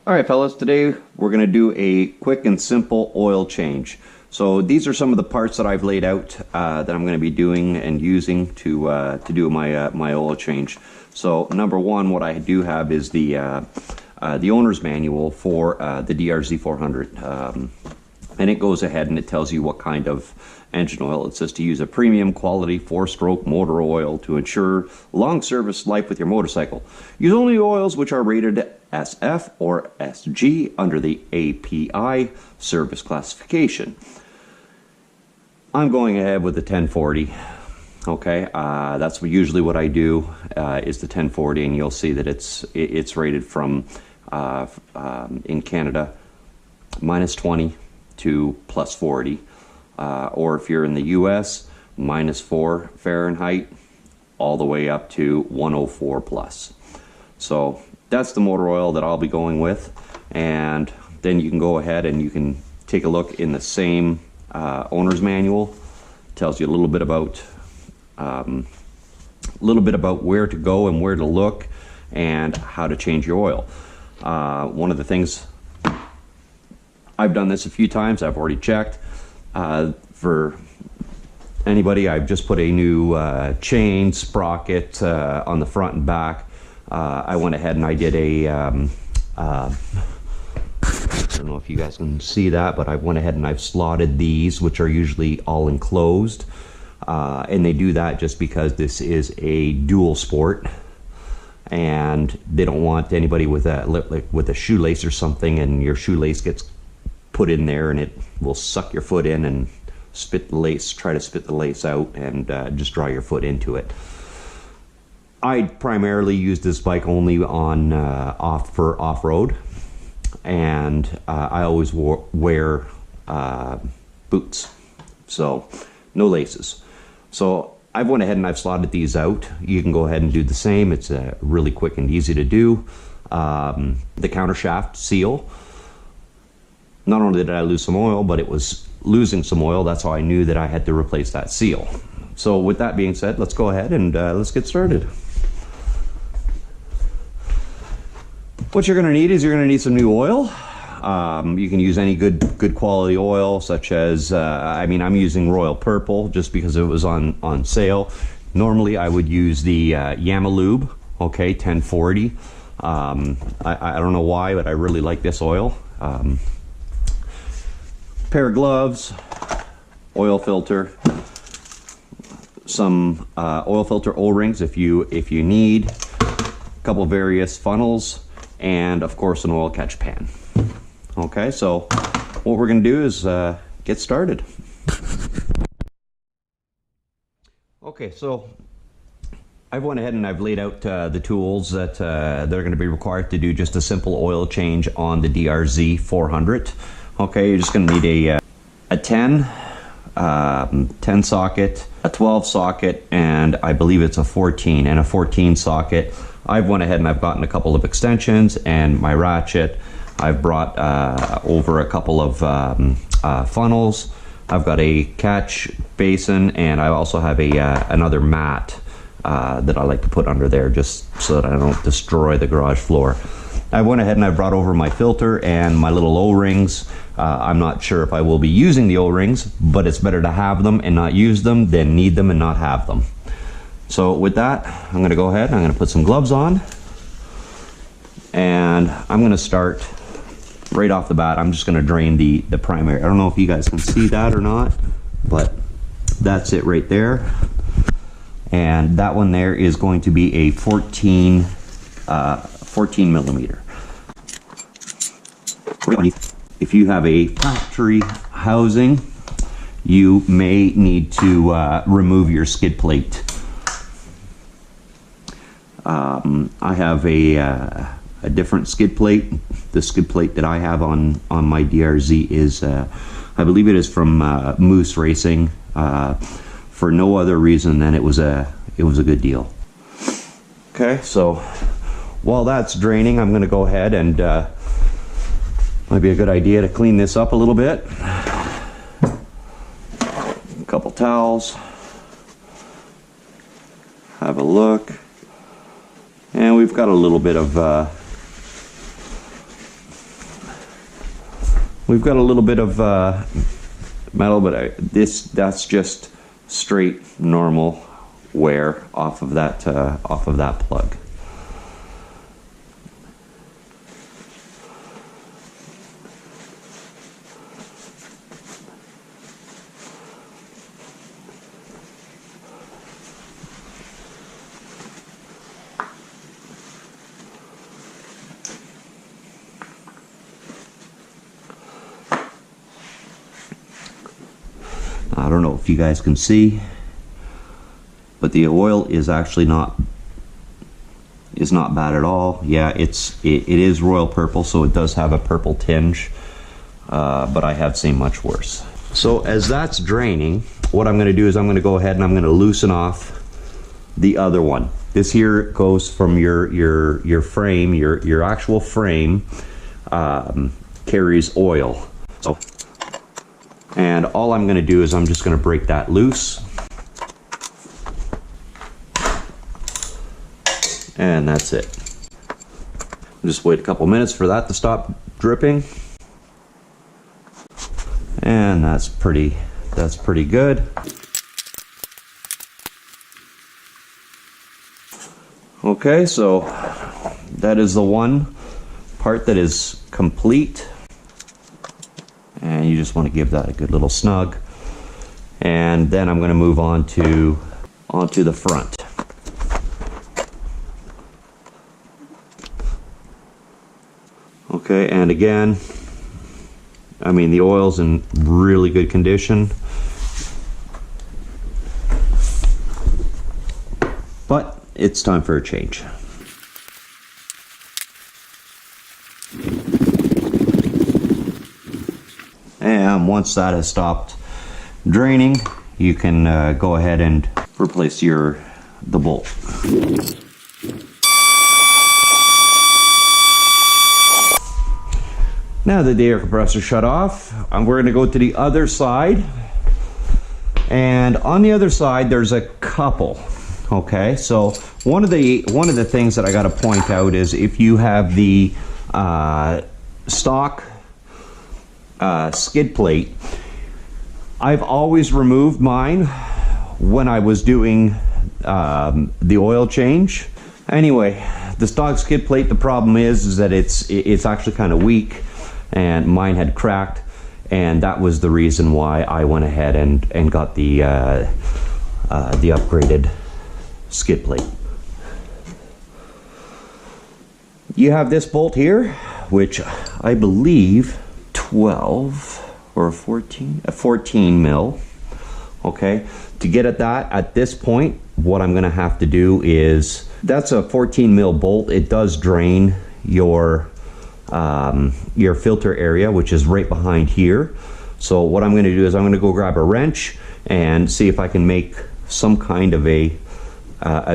Alright fellas, today we're going to do a quick and simple oil change. So these are some of the parts that I've laid out that I'm going to be doing and using to do my oil change. So number one, what I do have is the owner's manual for the DRZ 400. And it goes ahead and it tells you what kind of engine oil. It says to use a premium quality 4-stroke motor oil to ensure long service life with your motorcycle. Use only oils which are rated SF or SG under the API service classification. I'm going ahead with the 1040. Okay, that's usually what I do is the 1040, and you'll see that it's rated from in Canada -20 to +40, or if you're in the US, -4 Fahrenheit all the way up to 104 plus. So that's the motor oil that I'll be going with, and then you can go ahead and you can take a look in the same owner's manual. It tells you a little bit about where to go and where to look and how to change your oil. One of the things, I've done this a few times, I've already checked. For anybody, I've just put a new chain sprocket on the front and back. I went ahead and I did a, I don't know if you guys can see that, but I went ahead and I've slotted these, which are usually all enclosed. And they do that just because this is a dual sport, and they don't want anybody with a shoelace or something, and your shoelace gets put in there and it will suck your foot in and try to spit the lace out and just draw your foot into it. I primarily use this bike only on for off-road, and I always wear boots, so no laces. So I've went ahead and I've slotted these out. You can go ahead and do the same. It's really quick and easy to do. The countershaft seal, not only did I lose some oil, but it was losing some oil. That's how I knew that I had to replace that seal. So with that being said, let's go ahead and let's get started. What you're going to need is you're going to need some new oil. You can use any good quality oil, such as I mean, I'm using Royal Purple just because it was on sale. Normally I would use the Yamalube, okay, 1040. I don't know why, but I really like this oil. Pair of gloves, oil filter, some oil filter O-rings if you need, a couple various funnels, and of course an oil catch pan. Okay, so what we're going to do is get started. Okay, so I've went ahead and I've laid out the tools that are going to be required to do just a simple oil change on the DRZ 400. Okay, you're just going to need a 10 socket, a 12 socket, and I believe it's a 14 and a 14 socket. I've went ahead and I've gotten a couple of extensions and my ratchet. I've brought over a couple of funnels. I've got a catch basin, and I also have another mat that I like to put under there just so that I don't destroy the garage floor. I went ahead and I brought over my filter and my little O-rings. I'm not sure if I will be using the O-rings, but it's better to have them and not use them than need them and not have them. So with that, I'm going to go ahead and I'm going to put some gloves on, and I'm going to start right off the bat. I'm just going to drain the primary. I don't know if you guys can see that or not, but that's it right there. And that one there is going to be a 14 millimeter. If you have a factory housing, you may need to remove your skid plate. I have a different skid plate. The skid plate that I have on my DRZ is, I believe it is from Moose Racing, for no other reason than it was a good deal. Okay, so while that's draining, I'm going to go ahead and might be a good idea to clean this up a little bit. A couple towels. Have a look. And we've got a little bit of We've got a little bit of metal, but that's just straight normal wear off of that plug. I don't know if you guys can see, but the oil is actually not bad at all. Yeah, it is royal purple, so it does have a purple tinge, but I have seen much worse. So as that's draining, what I'm going to do is I'm going to go ahead and I'm going to loosen off the other one. This here goes from your frame, your actual frame carries oil. So, and all I'm going to do is I'm just going to break that loose. And that's it. Just wait a couple minutes for that to stop dripping. And that's pretty good. Okay, so that is the one part that is complete. And you just want to give that a good little snug. And then I'm going to move on onto the front. Okay, and again, I mean, the oil's in really good condition, but it's time for a change. And once that has stopped draining, you can go ahead and replace the bolt. Now that the air compressor shut off, we're going to go to the other side. And on the other side, there's a couple. Okay, so one of the things that I got to point out is if you have the stock skid plate, I've always removed mine when I was doing the oil change. Anyway, the stock skid plate, the problem is that it's actually kind of weak, and mine had cracked, and that was the reason why I went ahead and got the upgraded skid plate. You have this bolt here, which I believe 12 or 14 mil. Okay, to get at that at this point, what I'm going to have to do is, that's a 14 mil bolt. It does drain your filter area, which is right behind here. So what I'm going to do is I'm going to go grab a wrench and see if I can make some kind of a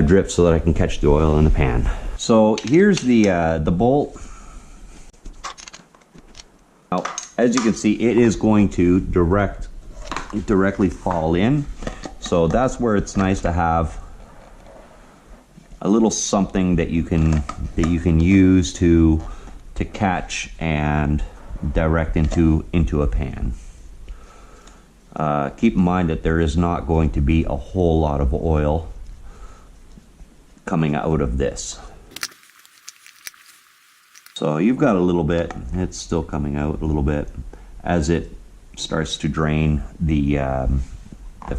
drip so that I can catch the oil in the pan. So here's the bolt. Now, as you can see, it is going to directly fall in. So that's where it's nice to have a little something that you can use to catch and direct into a pan. Keep in mind that there is not going to be a whole lot of oil coming out of this. So you've got a little bit, it's still coming out a little bit as it starts to drain the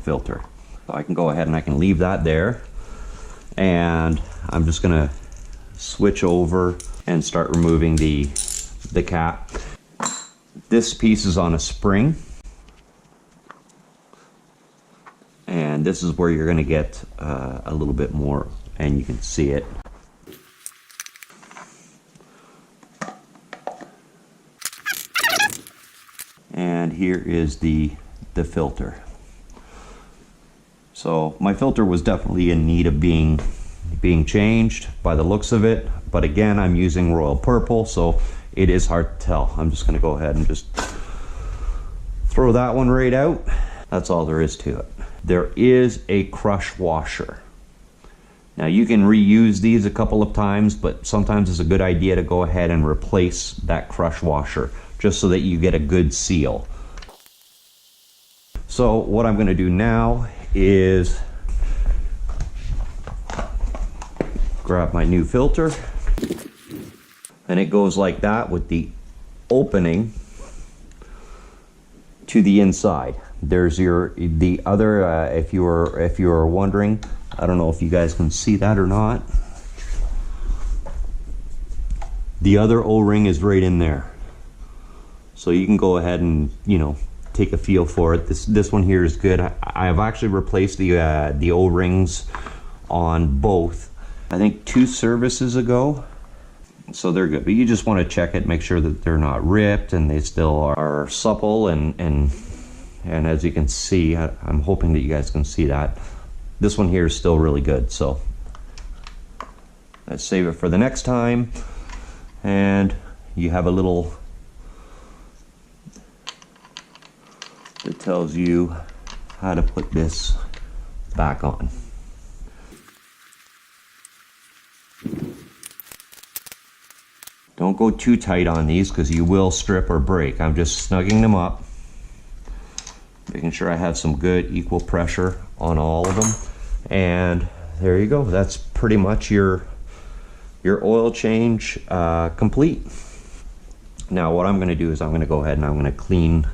filter. So I can go ahead and I can leave that there, and I'm just gonna switch over and start removing the cap. This piece is on a spring, and this is where you're going to get a little bit more, and you can see it. And here is the filter. So my filter was definitely in need of being changed by the looks of it, but again, I'm using royal purple, so it is hard to tell. I'm just going to go ahead and just throw that one right out. That's all there is to it. There is a crush washer. Now you can reuse these a couple of times, but sometimes it's a good idea to go ahead and replace that crush washer just so that you get a good seal. So what I'm going to do now is grab my new filter, and it goes like that with the opening to the inside. There's the other, if you were wondering, I don't know if you guys can see that or not. The other O-ring is right in there. So you can go ahead and, you know, take a feel for it. This one here is good. I've actually replaced the O-rings on both, I think 2 services ago. So they're good, but you just want to check it, make sure that they're not ripped and they still are supple, and as you can see, I'm hoping that you guys can see that. This one here is still really good, so let's save it for the next time. And you have a little that tells you how to put this back on. Don't go too tight on these because you will strip or break. I'm just snugging them up, making sure I have some good equal pressure on all of them. And there you go. That's pretty much your oil change complete. Now what I'm going to do is I'm going to go ahead and I'm going to clean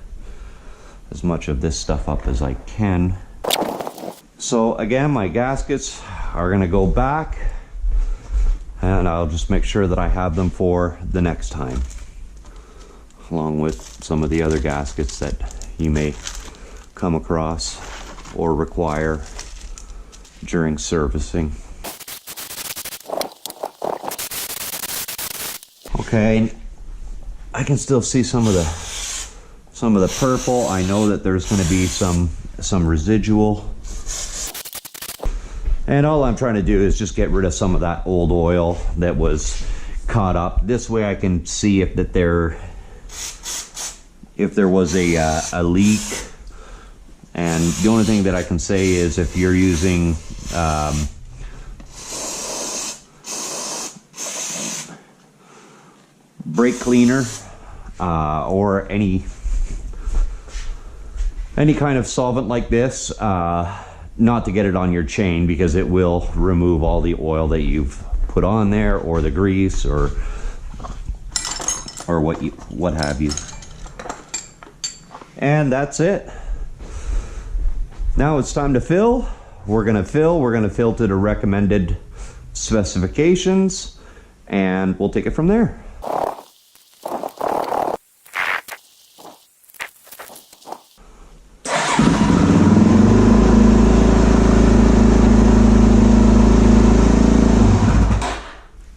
as much of this stuff up as I can. So again, my gaskets are going to go back, and I'll just make sure that I have them for the next time, along with some of the other gaskets that you may come across or require during servicing. Okay, I can still see some of the purple. I know that there's going to be some residual. And all I'm trying to do is just get rid of some of that old oil that was caught up. This way I can see if there was a leak. And the only thing that I can say is if you're using brake cleaner or any kind of solvent like this, not to get it on your chain, because it will remove all the oil that you've put on there, or the grease, or what have you. And that's it. Now it's time to fill. We're gonna fill to the recommended specifications, and we'll take it from there.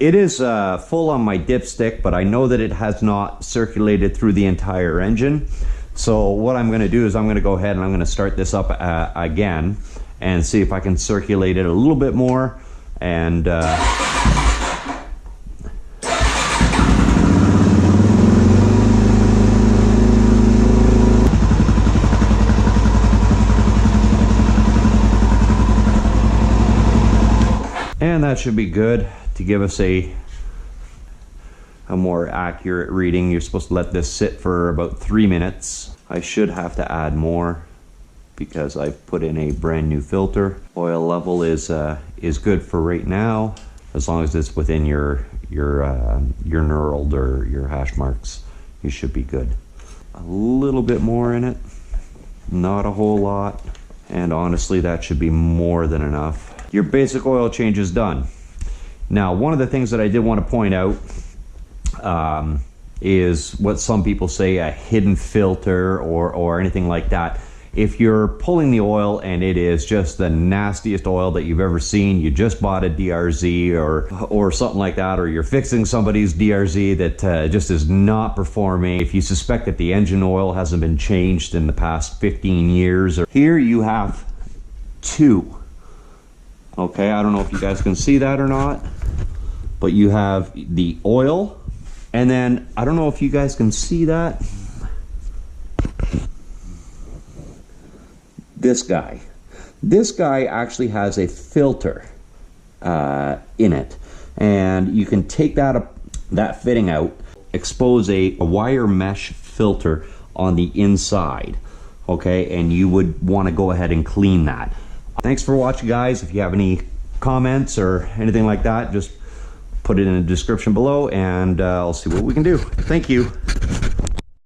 It is full on my dipstick, but I know that it has not circulated through the entire engine. So what I'm going to do is I'm going to go ahead and I'm going to start this up again and see if I can circulate it a little bit more. And that should be good to give us a more accurate reading. You're supposed to let this sit for about 3 minutes. I should have to add more because I've put in a brand new filter. Oil level is good for right now, as long as it's within your knurled or your hash marks. You should be good. A little bit more in it, not a whole lot, and honestly that should be more than enough. Your basic oil change is done. Now, one of the things that I did want to point out is what some people say, a hidden filter or anything like that. If you're pulling the oil and it is just the nastiest oil that you've ever seen, you just bought a DRZ or something like that, or you're fixing somebody's DRZ that just is not performing, if you suspect that the engine oil hasn't been changed in the past 15 years, or here you have 2. Okay, I don't know if you guys can see that or not, but you have the oil, and then I don't know if you guys can see that. This guy actually has a filter in it, and you can take that fitting out expose a wire mesh filter on the inside, okay, and you would want to go ahead and clean that. Thanks for watching, guys. If you have any comments or anything like that, just put it in the description below, and I'll see what we can do. Thank you.